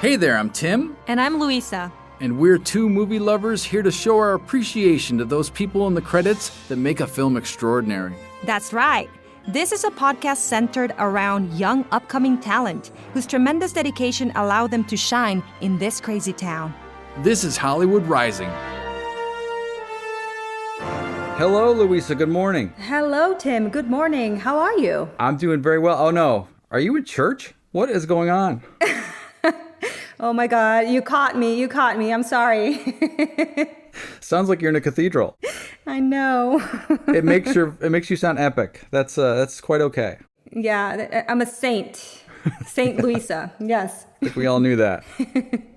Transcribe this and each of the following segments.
Hey there, I'm Tim. And I'm Luisa. And we're two movie lovers here to show our appreciation to those people in the credits that make a film extraordinary. That's right. This is a podcast centered around young upcoming talent whose tremendous dedication allowed them to shine in this crazy town. This is Hollywood Rising. Hello, Luisa. Good morning. Hello, Tim. Good morning. How are you? I'm doing very well. Oh, no. Are you in church? What is going on? Oh, my God. You caught me. I'm sorry. Sounds like you're in a cathedral. I know. It makes you sound epic. That's quite okay. Yeah, I'm a saint. Saint Luisa. Yes. I think we all knew that.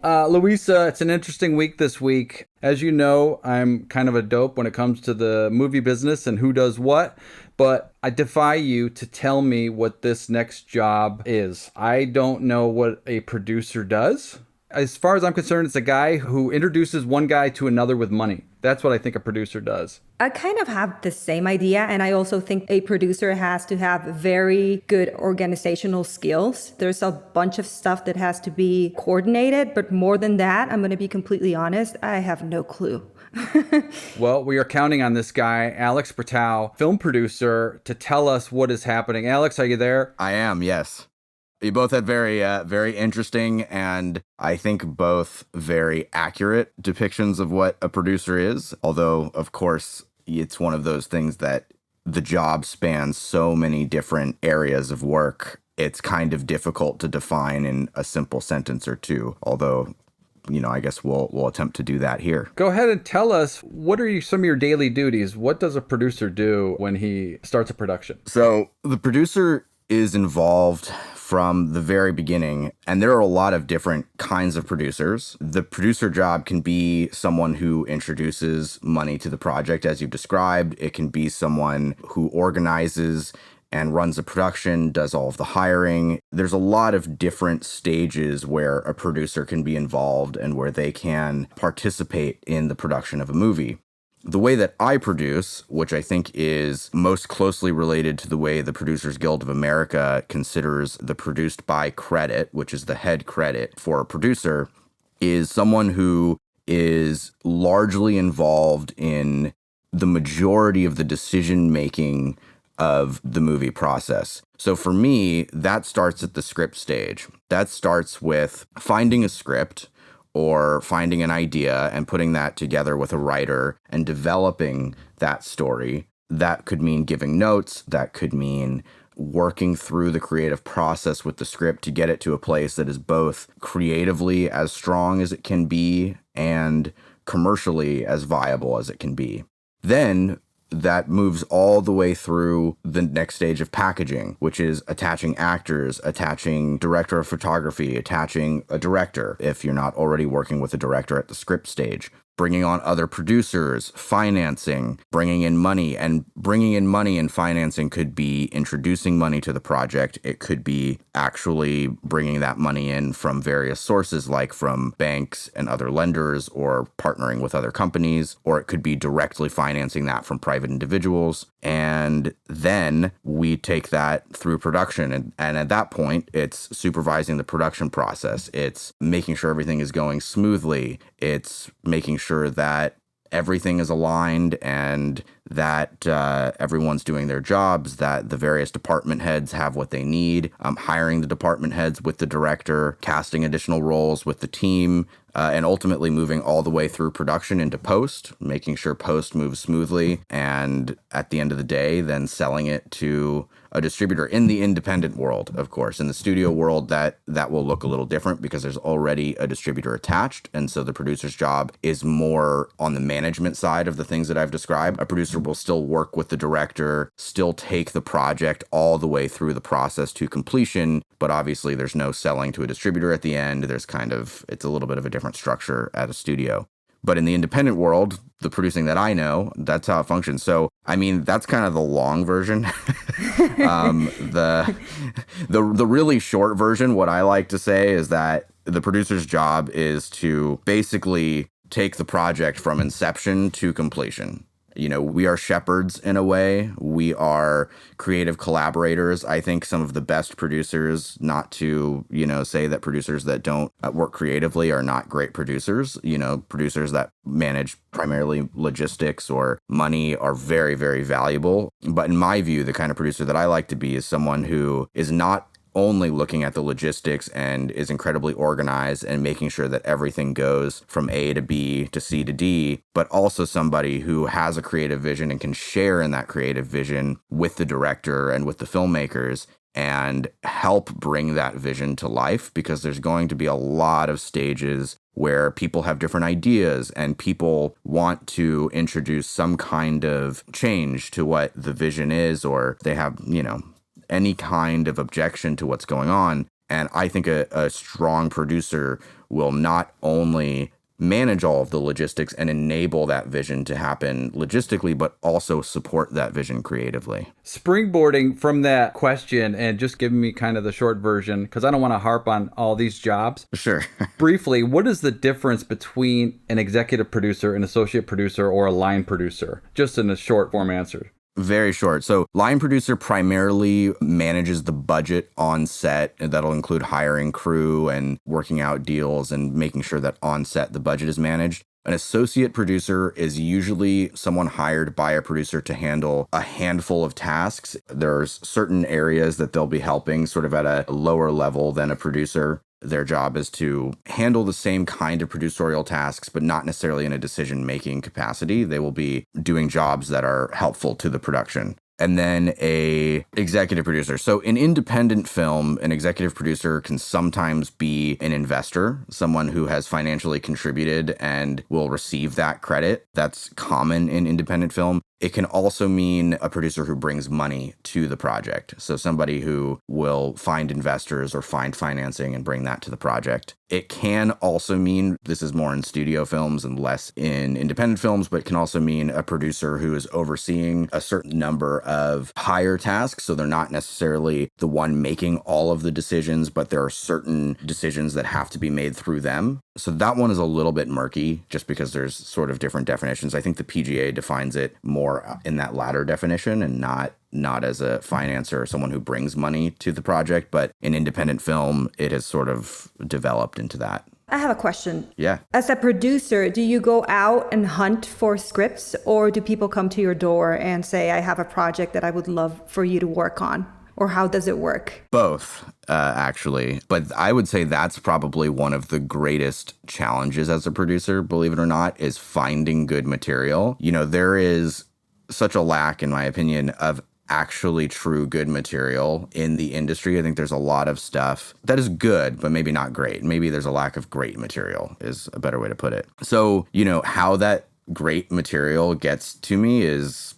Luisa, it's an interesting week this week. As you know, I'm kind of a dope when it comes to the movie business and who does what, but I defy you to tell me what this next job is. I don't know what a producer does. As far as I'm concerned, it's a guy who introduces one guy to another with money. That's what I think a producer does. I kind of have the same idea, and I also think a producer has to have very good organizational skills. There's a bunch of stuff that has to be coordinated, but more than that, I'm going to be completely honest, I have no clue. Well, we are counting on this guy, Alex Bretow, film producer, to tell us what is happening. Alex, are you there? I am, yes. You both had very interesting and I think both very accurate depictions of what a producer is. Although, of course, it's one of those things that the job spans so many different areas of work. It's kind of difficult to define in a simple sentence or two. Although, I guess we'll attempt to do that here. Go ahead and tell us, what are some of your daily duties? What does a producer do when he starts a production? So the producer is involved from the very beginning, and there are a lot of different kinds of producers. The producer job can be someone who introduces money to the project, as you've described. It can be someone who organizes and runs a production, does all of the hiring. There's a lot of different stages where a producer can be involved and where they can participate in the production of a movie. The way that I produce, which I think is most closely related to the way the Producers Guild of America considers the produced by credit, which is the head credit for a producer, is someone who is largely involved in the majority of the decision-making of the movie process. So for me, that starts at the script stage. That starts with finding a script or finding an idea and putting that together with a writer and developing that story. That could mean giving notes. That could mean working through the creative process with the script to get it to a place that is both creatively as strong as it can be and commercially as viable as it can be. Then that moves all the way through the next stage of packaging, which is attaching actors, attaching director of photography, attaching a director, if you're not already working with a director at the script stage, bringing on other producers, financing, bringing in money. And bringing in money and financing could be introducing money to the project. It could be actually bringing that money in from various sources, like from banks and other lenders, or partnering with other companies, or it could be directly financing that from private individuals. And then we take that through production. And at that point, it's supervising the production process. It's making sure everything is going smoothly. It's making sure that everything is aligned and that everyone's doing their jobs, that the various department heads have what they need, hiring the department heads with the director, casting additional roles with the team, and ultimately moving all the way through production into post, making sure post moves smoothly, and at the end of the day, then selling it to a distributor in the independent world, of course. In the studio world, that will look a little different because there's already a distributor attached, and so the producer's job is more on the management side of the things that I've described. A producer will still work with the director, still take the project all the way through the process to completion, but obviously there's no selling to a distributor at the end. It's a little bit of a different structure at a studio. But in the independent world, the producing that I know, that's how it functions. So, I mean, that's kind of the long version. The really short version, what I like to say is that the producer's job is to basically take the project from inception to completion. We are shepherds in a way. We are creative collaborators. I think some of the best producers, not to, say that producers that don't work creatively are not great producers. Producers that manage primarily logistics or money are very, very valuable. But in my view, the kind of producer that I like to be is someone who is not only looking at the logistics and is incredibly organized and making sure that everything goes from A to B to C to D, but also somebody who has a creative vision and can share in that creative vision with the director and with the filmmakers and help bring that vision to life, because there's going to be a lot of stages where people have different ideas and people want to introduce some kind of change to what the vision is, or they have, any kind of objection to what's going on. And I think a strong producer will not only manage all of the logistics and enable that vision to happen logistically, but also support that vision creatively. Springboarding from that question and just giving me kind of the short version, because I don't want to harp on all these jobs. Sure. Briefly, what is the difference between an executive producer, an associate producer, or a line producer? Just in a short form answer. Very short. So line producer primarily manages the budget on set, and that'll include hiring crew and working out deals and making sure that on set the budget is managed. An associate producer is usually someone hired by a producer to handle a handful of tasks. There's certain areas that they'll be helping sort of at a lower level than a producer. Their job is to handle the same kind of producerial tasks, but not necessarily in a decision-making capacity. They will be doing jobs that are helpful to the production. And then a executive producer. So in independent film, an executive producer can sometimes be an investor, someone who has financially contributed and will receive that credit. That's common in independent film. It can also mean a producer who brings money to the project. So somebody who will find investors or find financing and bring that to the project. It can also mean, this is more in studio films and less in independent films, but it can also mean a producer who is overseeing a certain number of higher tasks. So they're not necessarily the one making all of the decisions, but there are certain decisions that have to be made through them. So that one is a little bit murky just because there's sort of different definitions. I think the PGA defines it more in that latter definition and not as a financer or someone who brings money to the project. But in independent film, it has sort of developed into that. I have a question. Yeah. As a producer, do you go out and hunt for scripts, or do people come to your door and say, I have a project that I would love for you to work on? Or how does it work? Both, actually. But I would say that's probably one of the greatest challenges as a producer, believe it or not, is finding good material. There is such a lack, in my opinion, of actually true good material in the industry. I think there's a lot of stuff that is good, but maybe not great. Maybe there's a lack of great material is a better way to put it. So, how that great material gets to me is,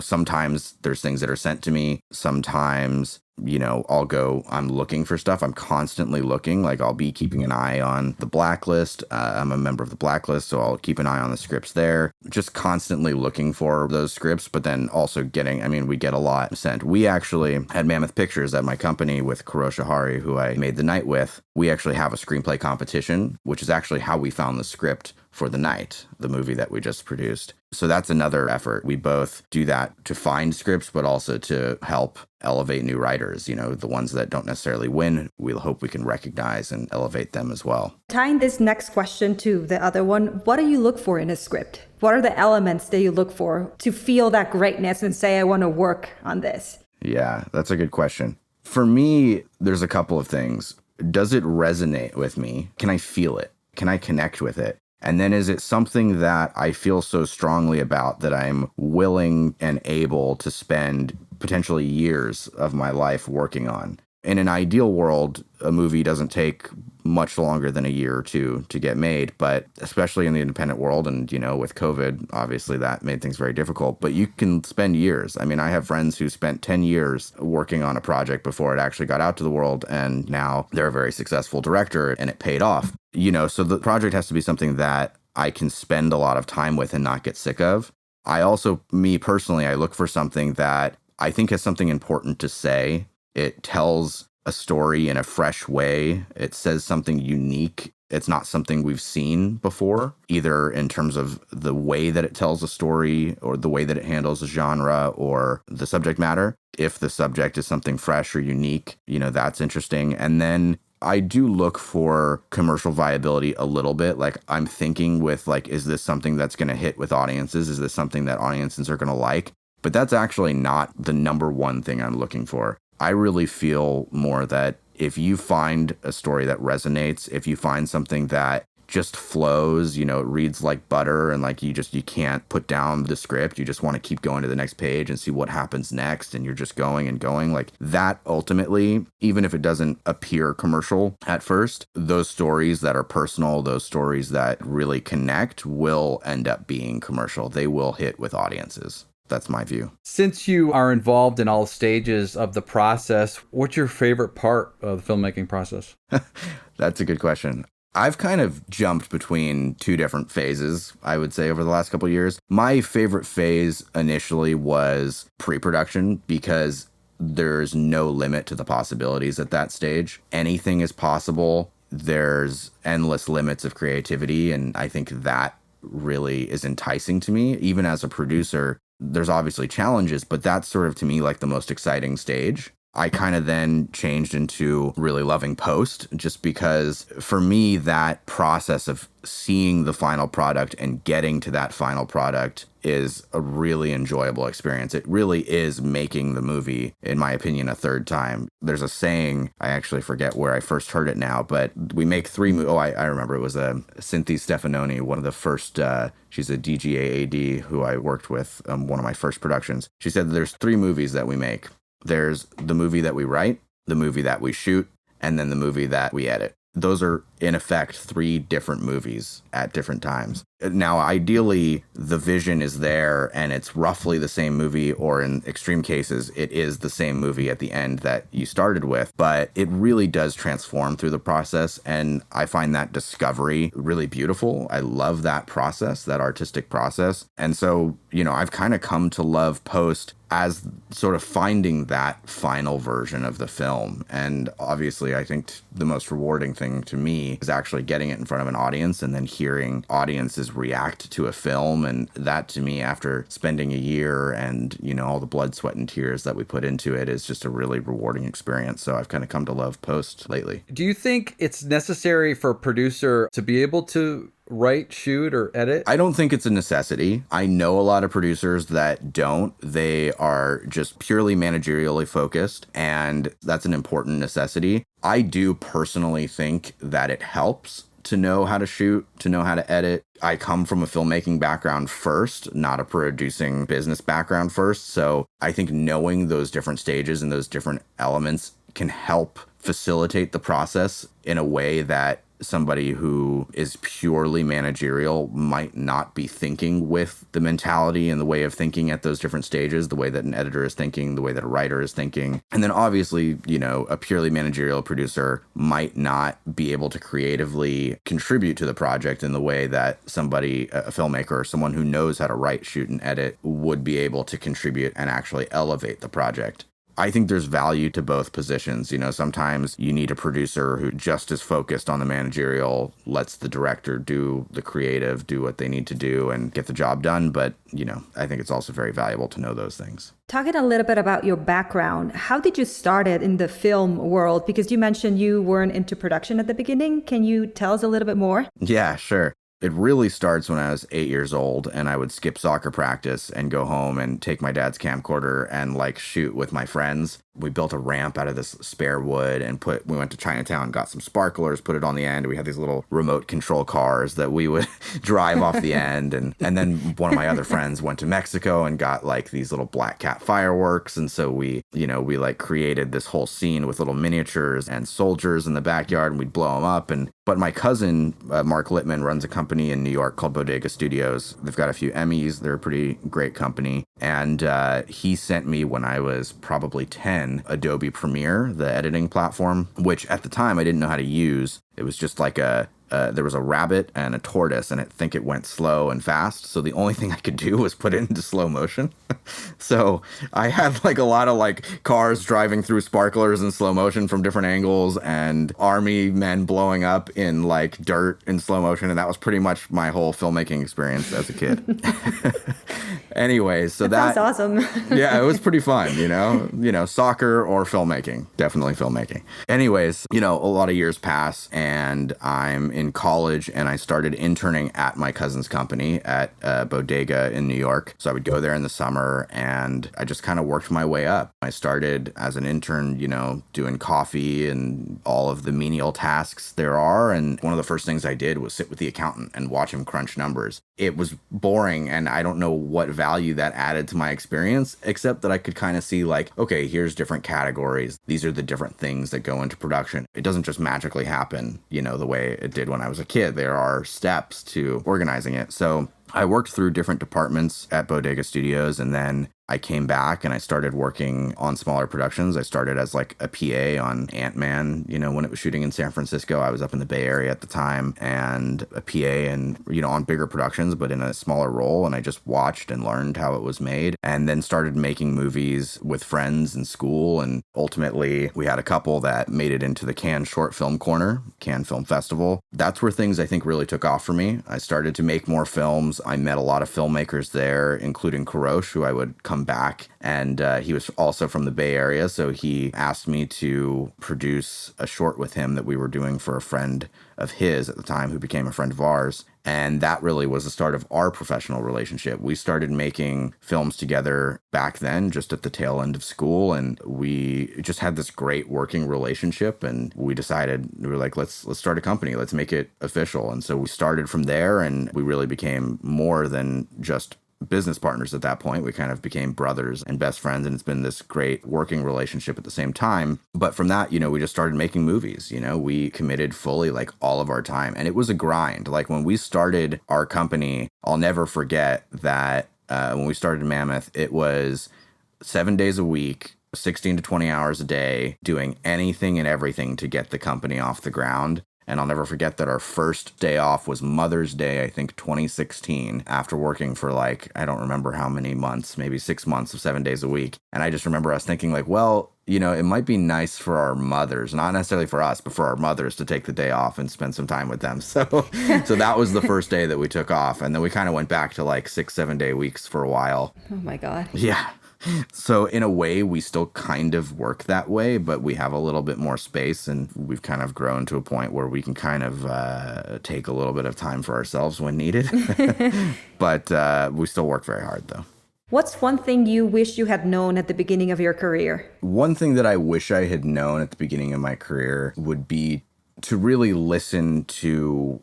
sometimes there's things that are sent to me. Sometimes, I'm looking for stuff. I'm constantly looking. Like I'll be keeping an eye on the Blacklist. I'm a member of the Blacklist, so I'll keep an eye on the scripts there. Just constantly looking for those scripts, but then also we get a lot sent. We actually had Mammoth Pictures at my company with Kurosha Hari, who I made The Night with. We actually have a screenplay competition, which is actually how we found the script for The Night, the movie that we just produced. So that's another effort. We both do that to find scripts, but also to help elevate new writers, the ones that don't necessarily win. We'll hope we can recognize and elevate them as well. Tying this next question to the other one, what do you look for in a script? What are the elements that you look for to feel that greatness and say, I want to work on this? Yeah, that's a good question. For me, there's a couple of things. Does it resonate with me? Can I feel it? Can I connect with it? And then is it something that I feel so strongly about that I'm willing and able to spend potentially years of my life working on? In an ideal world, a movie doesn't take much longer than a year or two to get made, but especially in the independent world and, with COVID, obviously that made things very difficult, but you can spend years. I mean, I have friends who spent 10 years working on a project before it actually got out to the world, and now they're a very successful director and it paid off. So the project has to be something that I can spend a lot of time with and not get sick of. I also, me personally, I look for something that I think has something important to say. It tells a story in a fresh way. It says something unique It's not something we've seen before, either in terms of the way that it tells a story or the way that it handles a genre or the subject matter. If the subject is something fresh or unique, that's interesting. And then I do look for commercial viability a little bit. Like, I'm thinking with, like, is this something that's going to hit with audiences? Is this something that audiences are going to like? But that's actually not the number one thing I'm looking for. I really feel more that if you find a story that resonates, if you find something that just flows, it reads like butter, and like you can't put down the script. You just want to keep going to the next page and see what happens next. And you're just going and going like that. Ultimately, even if it doesn't appear commercial at first, those stories that are personal, those stories that really connect will end up being commercial. They will hit with audiences. That's my view. Since you are involved in all stages of the process, what's your favorite part of the filmmaking process? That's a good question. I've kind of jumped between two different phases, I would say, over the last couple of years. My favorite phase initially was pre-production because there's no limit to the possibilities at that stage. Anything is possible. There's endless limits of creativity, and I think that really is enticing to me. Even as a producer, there's obviously challenges, but that's sort of, to me, like the most exciting stage. I kind of then changed into really loving post, just because for me, that process of seeing the final product and getting to that final product is a really enjoyable experience. It really is making the movie, in my opinion, a third time. There's a saying, I actually forget where I first heard it now, but we make three movies. Oh, I remember. It was Cynthia Stefanoni, one of the first, she's a DGA AD who I worked with, one of my first productions. She said there's three movies that we make. There's the movie that we write, the movie that we shoot, and then the movie that we edit. Those are, in effect, three different movies at different times. Now, ideally, the vision is there and it's roughly the same movie, or in extreme cases, it is the same movie at the end that you started with, but it really does transform through the process, and I find that discovery really beautiful. I love that process, that artistic process. And so, I've kind of come to love post as sort of finding that final version of the film. And obviously, I think the most rewarding thing to me is actually getting it in front of an audience and then hearing audiences react to a film. And that, to me, after spending a year and, all the blood, sweat, and tears that we put into it, is just a really rewarding experience. So I've kind of come to love post lately. Do you think it's necessary for a producer to be able to write, shoot, or edit? I don't think it's a necessity. I know a lot of producers that don't. They are just purely managerially focused, and that's an important necessity. I do personally think that it helps to know how to shoot, to know how to edit. I come from a filmmaking background first, not a producing business background first. So I think knowing those different stages and those different elements can help facilitate the process in a way that somebody who is purely managerial might not be thinking with the mentality and the way of thinking at those different stages, the way that an editor is thinking, the way that a writer is thinking. And then obviously, a purely managerial producer might not be able to creatively contribute to the project in the way that somebody, a filmmaker, or someone who knows how to write, shoot, and edit would be able to contribute and actually elevate the project. I think there's value to both positions. Sometimes you need a producer who just is focused on the managerial, lets the director do the creative, do what they need to do and get the job done. But, I think it's also very valuable to know those things. Talking a little bit about your background, how did you start it in the film world? Because you mentioned you weren't into production at the beginning. Can you tell us a little bit more? Yeah, sure. It really starts when I was 8 years old, and I would skip soccer practice and go home and take my dad's camcorder and shoot with my friends. We built a ramp out of this spare wood and we went to Chinatown, got some sparklers, put it on the end. We had these little remote control cars that we would drive off the end. And then one of my other friends went to Mexico and got these little black cat fireworks. And so we created this whole scene with little miniatures and soldiers in the backyard, and we'd blow them up. But my cousin, Mark Littman, runs a company in New York called Bodega Studios. They've got a few Emmys. They're a pretty great company. And he sent me, when I was probably 10, Adobe Premiere, the editing platform, which at the time I didn't know how to use. It was just like a there was a rabbit and a tortoise, and I think it went slow and fast. So the only thing I could do was put it into slow motion. So I had like a lot of like cars driving through sparklers in slow motion from different angles, and army men blowing up in like dirt in slow motion. And that was pretty much my whole filmmaking experience as a kid. Anyways, so That sounds awesome. yeah, it was pretty fun, soccer or filmmaking, definitely filmmaking. Anyways, a lot of years pass and I'm in college and I started interning at my cousin's company at a bodega in New York. So I would go there in the summer and I just kind of worked my way up. I started as an intern, doing coffee and all of the menial tasks there are. And one of the first things I did was sit with the accountant and watch him crunch numbers. It was boring and I don't know what value that added to my experience, except that I could kind of see like, okay, here's different categories. These are the different things that go into production. It doesn't just magically happen, the way it did when I was a kid. There are steps to organizing it. So I worked through different departments at Bodega Studios, and then I came back and I started working on smaller productions. I started as like a PA on Ant-Man, when it was shooting in San Francisco. I was up in the Bay Area at the time, and a PA and, on bigger productions, but in a smaller role. And I just watched and learned how it was made, and then started making movies with friends in school. And ultimately we had a couple that made it into the Cannes Short Film Corner, Cannes Film Festival. That's where things I think really took off for me. I started to make more films. I met a lot of filmmakers there, including Kurosh, who I would come back, and he was also from the Bay Area, so he asked me to produce a short with him that we were doing for a friend of his at the time who became a friend of ours. And that really was the start of our professional relationship. We started making films together back then, just at the tail end of school, and we just had this great working relationship. And we decided, we were like, let's start a company, let's make it official. And so we started from there, and we really became more than just business partners at that point. We kind of became brothers and best friends, and it's been this great working relationship at the same time. But from that, we just started making movies. We committed fully, like, all of our time, and it was a grind. Like, when we started our company, I'll never forget that when we started Mammoth, it was 7 days a week, 16 to 20 hours a day, doing anything and everything to get the company off the ground. And I'll never forget that our first day off was Mother's Day, I think 2016, after working for like, I don't remember how many months, maybe 6 months of 7 days a week. And I just remember us thinking like, well, it might be nice for our mothers, not necessarily for us, but for our mothers to take the day off and spend some time with them. So that was the first day that we took off. And then we kind of went back to like 6-7 day weeks for a while. Oh my God. Yeah. So in a way, we still kind of work that way, but we have a little bit more space, and we've kind of grown to a point where we can kind of take a little bit of time for ourselves when needed. But we still work very hard, though. What's one thing you wish you had known at the beginning of your career? One thing that I wish I had known at the beginning of my career would be to really listen to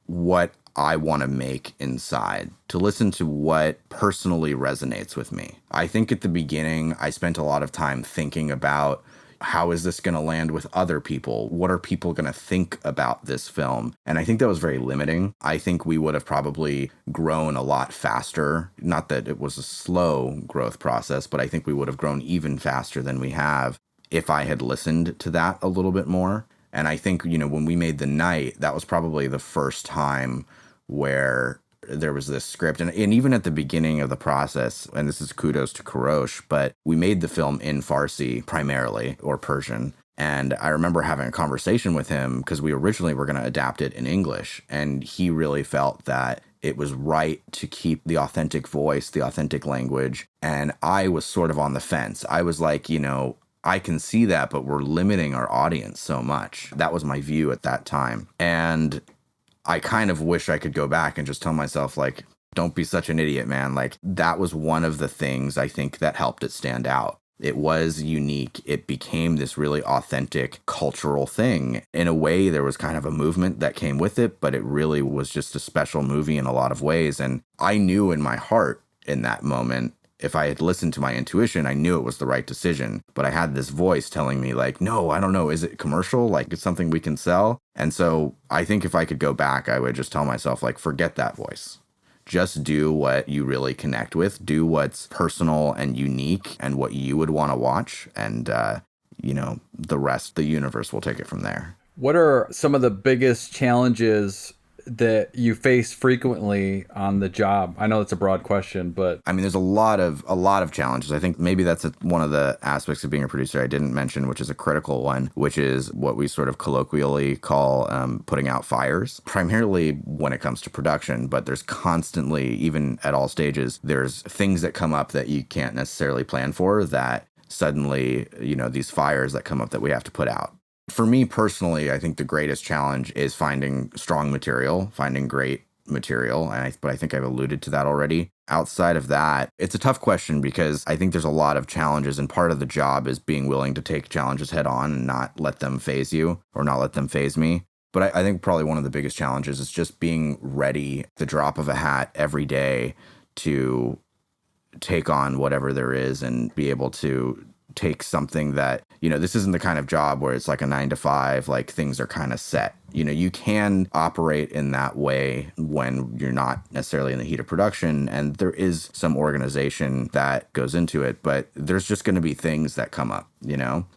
what I want to make inside, to listen to what personally resonates with me. I think at the beginning, I spent a lot of time thinking about, how is this going to land with other people? What are people going to think about this film? And I think that was very limiting. I think we would have probably grown a lot faster. Not that it was a slow growth process, but I think we would have grown even faster than we have if I had listened to that a little bit more. And I think, when we made The Night, that was probably the first time where there was this script. And even at the beginning of the process, and this is kudos to Kurosh, but we made the film in Farsi primarily, or Persian. And I remember having a conversation with him because we originally were going to adapt it in English. And he really felt that it was right to keep the authentic voice, the authentic language. And I was sort of on the fence. I was like, I can see that, but we're limiting our audience so much. That was my view at that time. And I kind of wish I could go back and just tell myself, like, don't be such an idiot, man. Like, that was one of the things I think that helped it stand out. It was unique. It became this really authentic cultural thing. In a way, there was kind of a movement that came with it, but it really was just a special movie in a lot of ways. And I knew in my heart in that moment, if I had listened to my intuition, I knew it was the right decision. But I had this voice telling me like, no, I don't know. Is it commercial? Like, it's something we can sell. And so I think if I could go back, I would just tell myself, like, forget that voice. Just do what you really connect with. Do what's personal and unique and what you would want to watch. And, the rest, the universe will take it from there. What are some of the biggest challenges that you face frequently on the job? I know it's a broad question, but I mean, there's a lot of challenges. I think maybe that's one of the aspects of being a producer I didn't mention, which is a critical one, which is what we sort of colloquially call putting out fires, primarily when it comes to production. But there's constantly, even at all stages, there's things that come up that you can't necessarily plan for that suddenly, these fires that come up that we have to put out. For me personally, I think the greatest challenge is finding strong material, finding great material. But I think I've alluded to that already. Outside of that, it's a tough question because I think there's a lot of challenges, and part of the job is being willing to take challenges head on and not let them phase you or not let them phase me. But I think probably one of the biggest challenges is just being ready, the drop of a hat every day to take on whatever there is and be able to take something that, this isn't the kind of job where it's like a 9 to 5, like things are kind of set. You can operate in that way when you're not necessarily in the heat of production, and there is some organization that goes into it, but there's just going to be things that come up.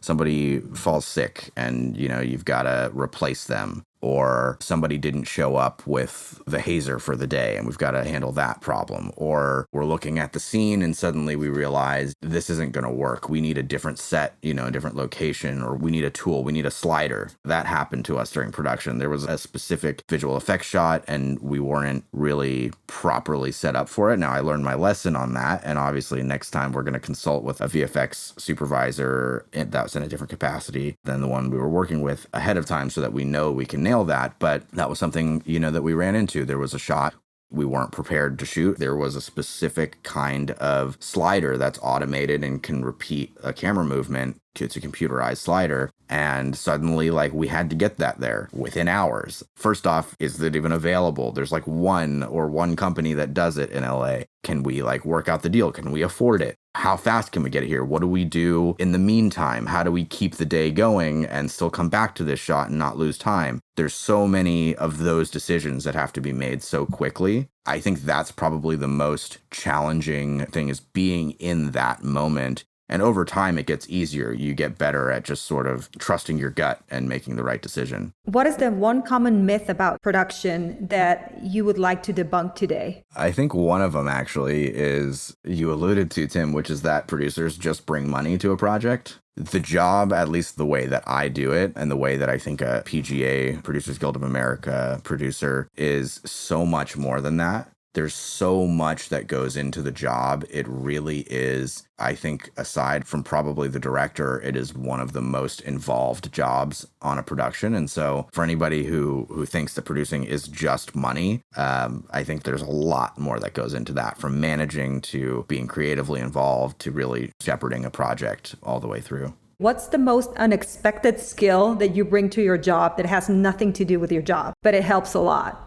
Somebody falls sick and, you've got to replace them. Or somebody didn't show up with the hazer for the day and we've got to handle that problem. Or we're looking at the scene and suddenly we realize this isn't going to work. We need a different set, a different location, or we need a tool, we need a slider. That happened to us during production. There was a specific visual effects shot and we weren't really properly set up for it. Now I learned my lesson on that. And obviously next time we're going to consult with a VFX supervisor that was in a different capacity than the one we were working with ahead of time so that we know we can nail that. But that was something, that we ran into. There was a shot we weren't prepared to shoot. There was a specific kind of slider that's automated and can repeat a camera movement. It's a computerized slider. And suddenly, we had to get that there within hours. First off, is it even available? There's one company that does it in LA. Can we work out the deal? Can we afford it? How fast can we get it here? What do we do in the meantime? How do we keep the day going and still come back to this shot and not lose time? There's so many of those decisions that have to be made so quickly. I think that's probably the most challenging thing, is being in that moment. And over time, it gets easier. You get better at just sort of trusting your gut and making the right decision. What is the one common myth about production that you would like to debunk today? I think one of them actually is, you alluded to, Tim, which is that producers just bring money to a project. The job, at least the way that I do it and the way that I think a PGA, Producers Guild of America producer, is so much more than that. There's so much that goes into the job. It really is, I think, aside from probably the director, it is one of the most involved jobs on a production. And so for anybody who thinks that producing is just money, I think there's a lot more that goes into that, from managing to being creatively involved to really shepherding a project all the way through. What's the most unexpected skill that you bring to your job that has nothing to do with your job, but it helps a lot?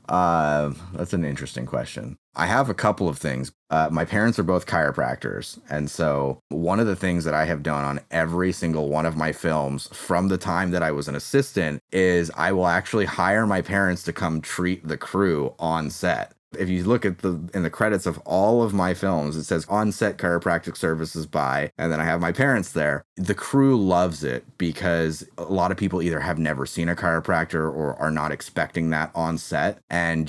That's an interesting question. I have a couple of things. My parents are both chiropractors. And so one of the things that I have done on every single one of my films from the time that I was an assistant is I will actually hire my parents to come treat the crew on set. If you look at in the credits of all of my films, it says on-set chiropractic services by, and then I have my parents there. The crew loves it because a lot of people either have never seen a chiropractor or are not expecting that on set. And,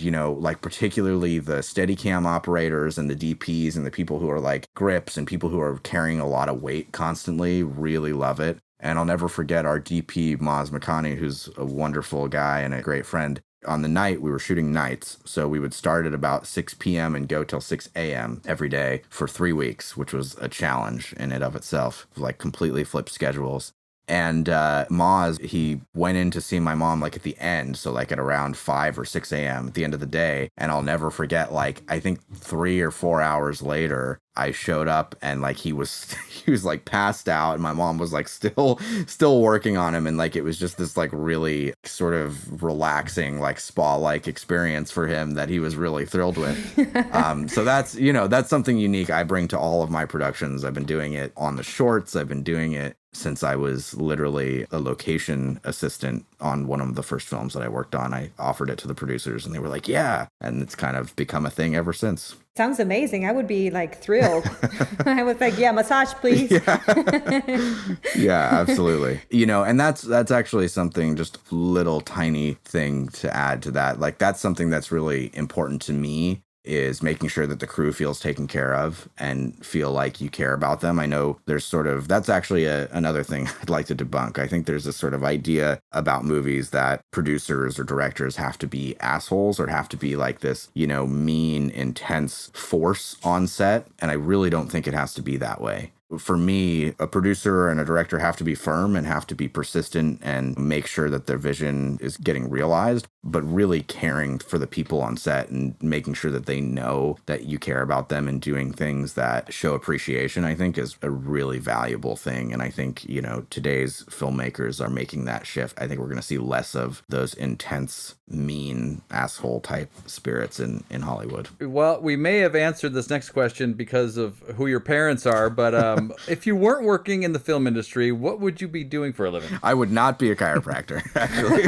particularly the Steadicam operators and the DPs and the people who are grips and people who are carrying a lot of weight constantly really love it. And I'll never forget our DP, Maz Makani, who's a wonderful guy and a great friend. On the night, we were shooting nights, so we would start at about 6 p.m. and go till 6 a.m. every day for 3 weeks, which was a challenge in and of itself, completely flipped schedules. And Maz, he went in to see my mom at the end, so at around 5 or 6 a.m. at the end of the day. And I'll never forget, I think 3 or 4 hours later, I showed up and he was passed out, and my mom was still working on him, and it was just this really sort of relaxing spa experience for him that he was really thrilled with. So that's something unique I bring to all of my productions. I've been doing it on the shorts. I've been doing it since I was literally a location assistant on one of the first films that I worked on. I offered it to the producers and they were like, yeah. And it's kind of become a thing ever since. Sounds amazing. I would be like thrilled. I was like, yeah, massage, please. Yeah, absolutely. And that's actually something, just a little tiny thing to add to that. Like, that's something that's really important to me, is making sure that the crew feels taken care of and feel like you care about them. I know there's that's actually another thing I'd like to debunk. I think there's this sort of idea about movies that producers or directors have to be assholes or have to be like this, mean, intense force on set. And I really don't think it has to be that way. For me, a producer and a director have to be firm and have to be persistent and make sure that their vision is getting realized, but really caring for the people on set and making sure that they know that you care about them and doing things that show appreciation, I think, is a really valuable thing. And I think, today's filmmakers are making that shift. I think we're going to see less of those intense, mean, asshole type spirits in Hollywood. Well, we may have answered this next question because of who your parents are, but if you weren't working in the film industry, what would you be doing for a living? I would not be a chiropractor, actually.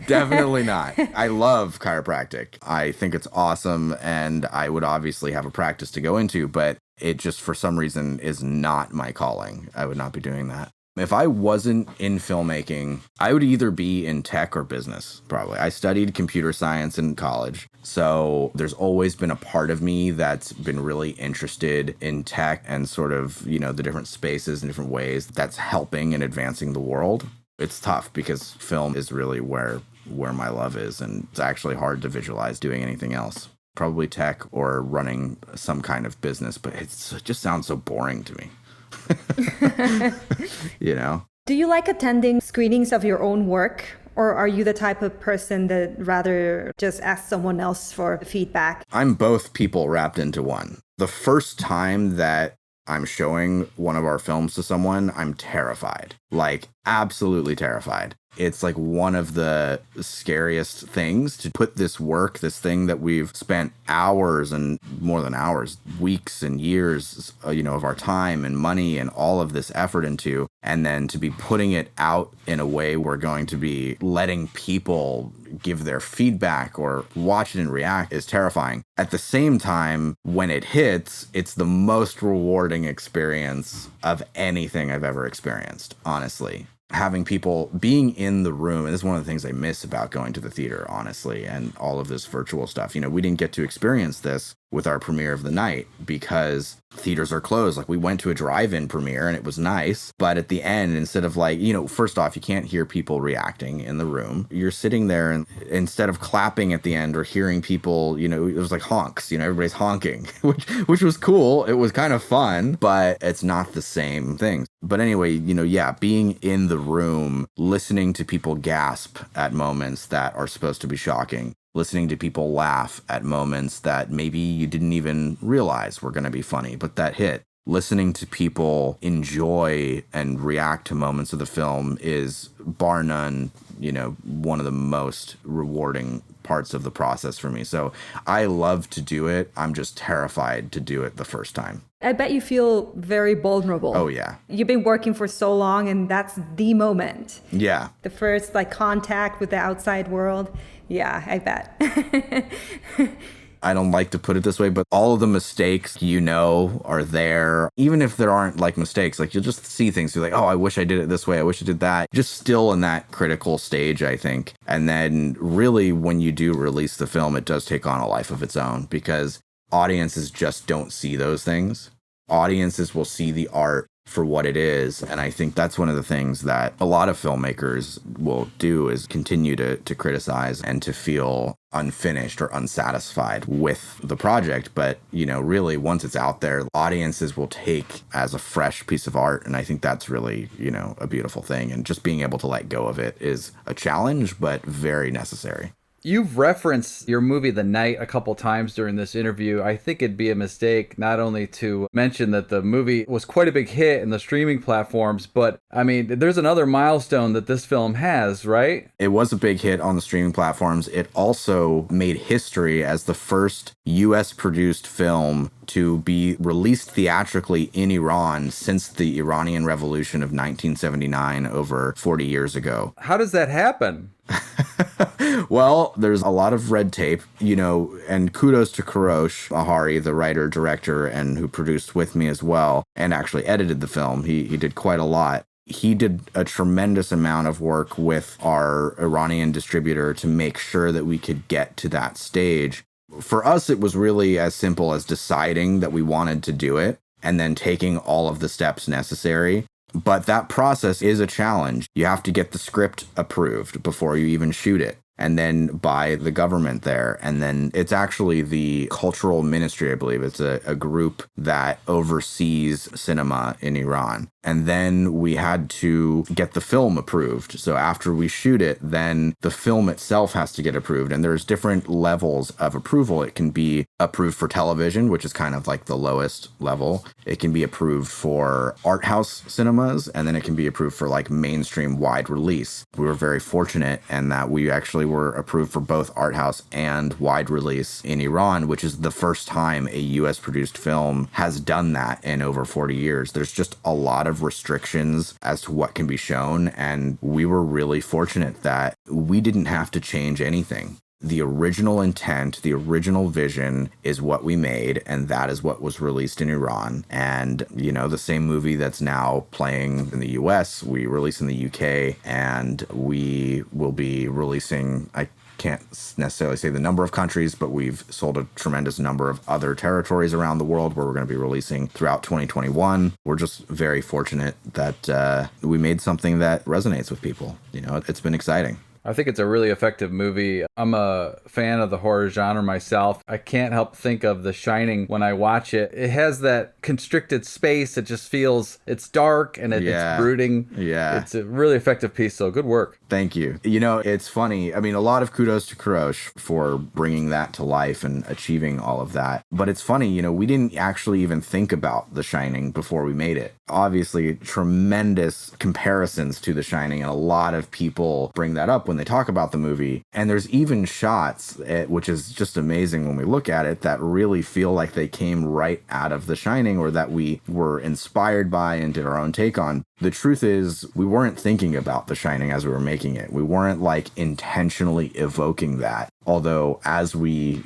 Definitely not. I love chiropractic. I think it's awesome, and I would obviously have a practice to go into, but it just, for some reason, is not my calling. I would not be doing that. If I wasn't in filmmaking, I would either be in tech or business, probably. I studied computer science in college, so there's always been a part of me that's been really interested in tech and sort of, the different spaces and different ways that's helping and advancing the world. It's tough because film is really where my love is, and it's actually hard to visualize doing anything else. Probably tech or running some kind of business, but it just sounds so boring to me. Do you like attending screenings of your own work, or are you the type of person that rather just ask someone else for feedback? I'm both people wrapped into one. The first time that I'm showing one of our films to someone, I'm terrified, like absolutely terrified. It's like one of the scariest things to put this work, this thing that we've spent hours and more than hours, weeks and years, of our time and money and all of this effort into, and then to be putting it out in a way we're going to be letting people give their feedback or watch it and react is terrifying. At the same time, when it hits, it's the most rewarding experience of anything I've ever experienced, honestly. Having people being in the room, and this is one of the things I miss about going to the theater, honestly, and all of this virtual stuff. We didn't get to experience this with our premiere of the night because theaters are closed. Like, we went to a drive-in premiere and it was nice, but at the end, instead of first off, you can't hear people reacting in the room. You're sitting there, and instead of clapping at the end or hearing people, it was like honks, everybody's honking, which was cool. It was kind of fun, but it's not the same thing. But anyway, being in the room, listening to people gasp at moments that are supposed to be shocking, listening to people laugh at moments that maybe you didn't even realize were going to be funny, but that hit. Listening to people enjoy and react to moments of the film is, bar none, one of the most rewarding parts of the process for me. So I love to do it. I'm just terrified to do it the first time. I bet you feel very vulnerable. Oh, yeah. You've been working for so long, and that's the moment. Yeah. The first contact with the outside world. Yeah, I bet. I don't like to put it this way, but all of the mistakes, are there. Even if there aren't mistakes, you'll just see things. You're like, oh, I wish I did it this way. I wish I did that. Just still in that critical stage, I think. And then really, when you do release the film, it does take on a life of its own because audiences just don't see those things. Audiences will see the art for what it is. And I think that's one of the things that a lot of filmmakers will do is continue to criticize and to feel unfinished or unsatisfied with the project. But, really, once it's out there, audiences will take as a fresh piece of art. And I think that's really, a beautiful thing. And just being able to let go of it is a challenge, but very necessary. You've referenced your movie The Night a couple times during this interview. I think it'd be a mistake not only to mention that the movie was quite a big hit in the streaming platforms, but there's another milestone that this film has, right? It was a big hit on the streaming platforms. It also made history as the first US produced film to be released theatrically in Iran since the Iranian Revolution of 1979, over 40 years ago. How does that happen? Well, there's a lot of red tape, and kudos to Kurosh Ahari, the writer, director, and who produced with me as well, and actually edited the film. He did quite a lot. He did a tremendous amount of work with our Iranian distributor to make sure that we could get to that stage. For us, it was really as simple as deciding that we wanted to do it and then taking all of the steps necessary. But that process is a challenge. You have to get the script approved before you even shoot it, and then by the government there. And then it's actually the cultural ministry, I believe. It's a group that oversees cinema in Iran. And then we had to get the film approved. So after we shoot it, then the film itself has to get approved. And there's different levels of approval. It can be approved for television, which is kind of like the lowest level. It can be approved for art house cinemas, and then it can be approved for like mainstream wide release. We were very fortunate in that we actually were approved for both art house and wide release in Iran, which is the first time a US produced film has done that in over 40 years. There's just a lot of restrictions as to what can be shown, and we were really fortunate that we didn't have to change anything. The original intent, the original vision is what we made, and that is what was released in Iran. And, the same movie that's now playing in the US, we release in the UK, and we will be releasing, I can't necessarily say the number of countries, but we've sold a tremendous number of other territories around the world where we're going to be releasing throughout 2021. We're just very fortunate that we made something that resonates with people. It's been exciting. I think it's a really effective movie. I'm a fan of the horror genre myself. I can't help think of The Shining when I watch it. It has that constricted space. It just feels, it's dark and it's brooding. Yeah. It's a really effective piece, so good work. Thank you. It's funny. I mean, a lot of kudos to Kurosh for bringing that to life and achieving all of that. But it's funny, we didn't actually even think about The Shining before we made it. Obviously, tremendous comparisons to The Shining, and a lot of people bring that up when they talk about the movie. And there's even shots, which is just amazing when we look at it, that really feel like they came right out of The Shining, or that we were inspired by and did our own take on. The truth is, we weren't thinking about The Shining as we were making it. We weren't intentionally evoking that. Although as we,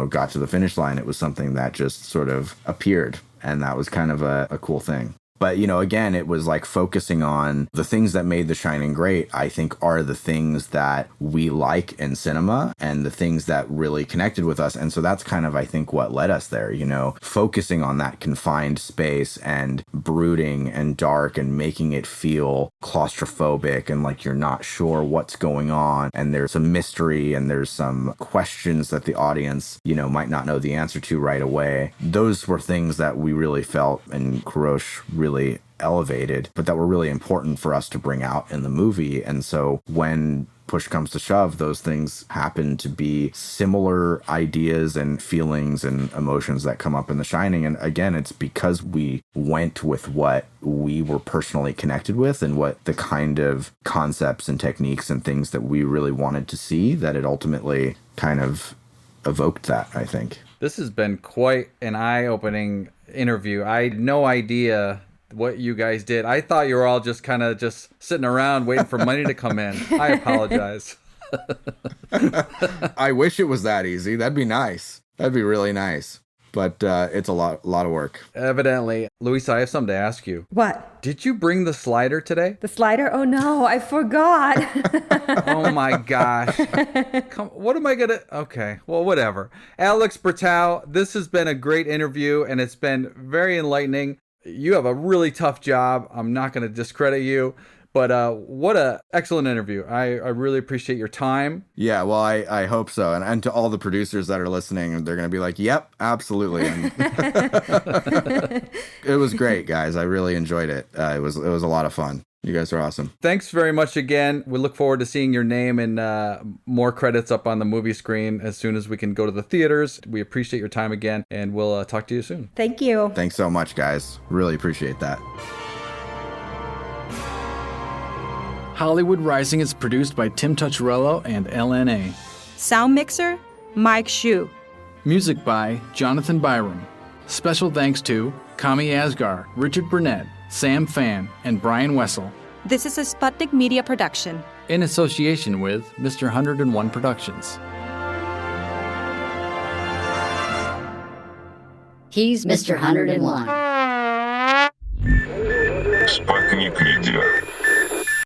got to the finish line, it was something that just sort of appeared. And that was kind of a cool thing. But, again, it was focusing on the things that made The Shining great, I think, are the things that we like in cinema and the things that really connected with us. And so that's kind of, I think, what led us there, focusing on that confined space and brooding and dark and making it feel claustrophobic and like you're not sure what's going on. And there's some mystery and there's some questions that the audience, might not know the answer to right away. Those were things that we really felt, and Kurosh really elevated, but that were really important for us to bring out in the movie. And so when push comes to shove, those things happen to be similar ideas and feelings and emotions that come up in The Shining. And again, it's because we went with what we were personally connected with and what the kind of concepts and techniques and things that we really wanted to see, that it ultimately kind of evoked that, I think. This has been quite an eye-opening interview. I had no idea what you guys did. I thought you were all just kind of just sitting around waiting for money to come in. I apologize. I wish it was that easy. That'd be nice. That'd be really nice. But it's a lot of work. Evidently. Louisa, I have something to ask you. What? Did you bring the slider today? The slider? Oh no, I forgot. Oh my gosh. What am I going to... Okay, well, whatever. Alex Bretow, this has been a great interview, and it's been very enlightening. You have a really tough job. I'm not going to discredit you. But what a excellent interview. I really appreciate your time. Yeah, well, I hope so. And to all the producers that are listening, they're going to be like, yep, absolutely. It was great, guys. I really enjoyed it. It was a lot of fun. You guys are awesome. Thanks very much again. We look forward to seeing your name and more credits up on the movie screen as soon as we can go to the theaters. We appreciate your time again, and we'll talk to you soon. Thank you. Thanks so much, guys. Really appreciate that. Hollywood Rising is produced by Tim Tucciarello and LNA. Sound mixer, Mike Shu. Music by Jonathan Byram. Special thanks to Kami Asgar, Richard Burnett, Sam Fan, and Brian Wessel. This is a Sputnik Media production. in association with Mr. 101 Productions. He's Mr. 101. Sputnik